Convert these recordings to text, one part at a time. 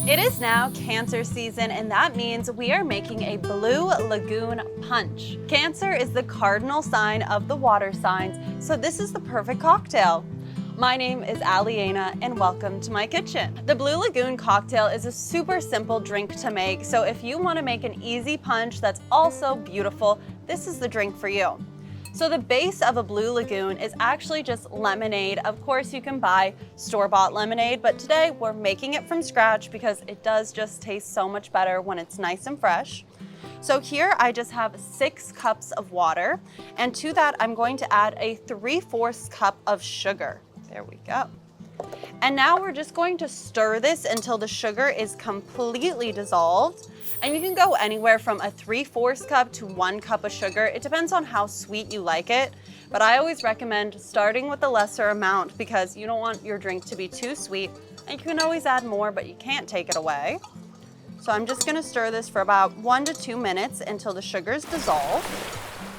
It is now Cancer season, and that means we are making a Blue Lagoon Punch. Cancer is the cardinal sign of the water signs, so this is the perfect cocktail. My name is Alyena, and welcome to my kitchen. The Blue Lagoon cocktail is a super simple drink to make, so if you want to make an easy punch that's also beautiful, this is the drink for you. So the base of a Blue Lagoon is actually just lemonade. Of course, you can buy store-bought lemonade, but today we're making it from scratch because it does just taste so much better when it's nice and fresh. So here I just have 6 cups of water, and to that I'm going to add a 3/4 cup of sugar. There we go. And now we're just going to stir this until the sugar is completely dissolved. And you can go anywhere from a 3/4 cup to 1 cup of sugar. It depends on how sweet you like it. But I always recommend starting with the lesser amount because you don't want your drink to be too sweet. And you can always add more, but you can't take it away. So I'm just gonna stir this for about 1 to 2 minutes until the sugar's dissolved.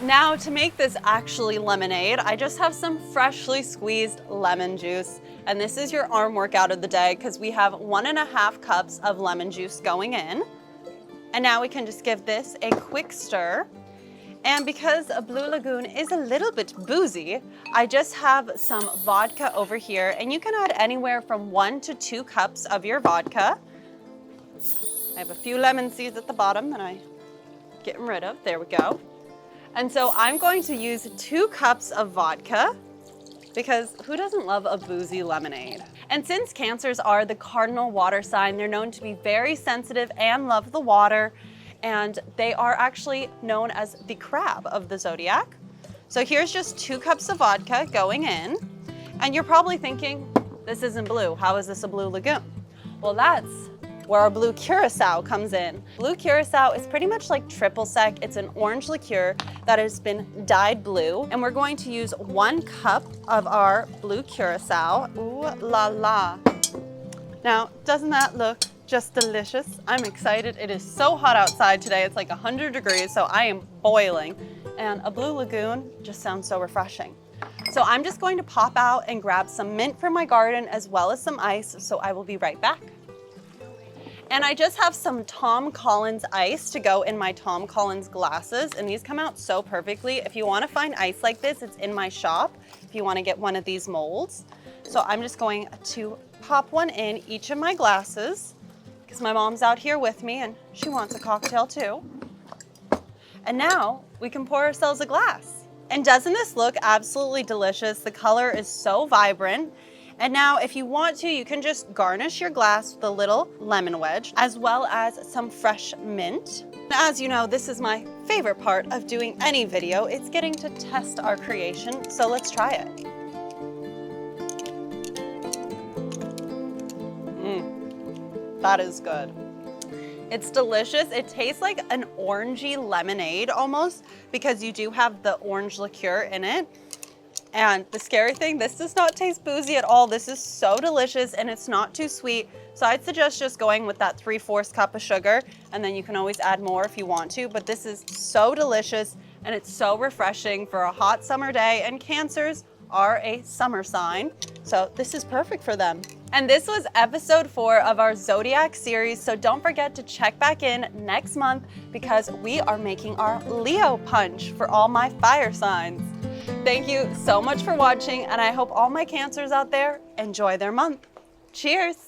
Now to make this actually lemonade, I just have some freshly squeezed lemon juice. And this is your arm workout of the day because we have 1.5 cups of lemon juice going in. And now we can just give this a quick stir. And because a Blue Lagoon is a little bit boozy, I just have some vodka over here, and you can add anywhere from 1 to 2 cups of your vodka. I have a few lemon seeds at the bottom that I'm getting rid of. There we go. And so I'm going to use 2 cups of vodka because who doesn't love a boozy lemonade? And since Cancers are the cardinal water sign, they're known to be very sensitive and love the water, and they are actually known as the crab of the zodiac. So here's just 2 cups of vodka going in, and you're probably thinking, this isn't blue, how is this a Blue Lagoon? Well, that's where our blue curacau comes in. Blue curacau is pretty much like triple sec. It's an orange liqueur that has been dyed blue, and we're going to use 1 cup of our blue curacau. Ooh la la. Now, doesn't that look just delicious? I'm excited. It is so hot outside today. It's like 100 degrees, so I am boiling. And a Blue Lagoon just sounds so refreshing. So I'm just going to pop out and grab some mint from my garden as well as some ice, so I will be right back. And I just have some Tom Collins ice to go in my Tom Collins glasses, and these come out so perfectly. If you want to find ice like this, it's in my shop if you want to get one of these molds. So I'm just going to pop one in each of my glasses because my mom's out here with me and she wants a cocktail too. And now we can pour ourselves a glass. And doesn't this look absolutely delicious? The color is so vibrant. And now if you want to, you can just garnish your glass with a little lemon wedge as well as some fresh mint. As you know, this is my favorite part of doing any video. It's getting to test our creation, so let's try it. That is good. It's delicious. It tastes like an orangey lemonade almost because you do have the orange liqueur in it. And the scary thing, this does not taste boozy at all. This is so delicious and it's not too sweet. So I'd suggest just going with that 3/4 cup of sugar, and then you can always add more if you want to. But this is so delicious and it's so refreshing for a hot summer day, and Cancers are a summer sign. So this is perfect for them. And this was episode 4 of our Zodiac series. So don't forget to check back in next month because we are making our Leo punch for all my fire signs. Thank you so much for watching, and I hope all my Cancers out there enjoy their month. Cheers!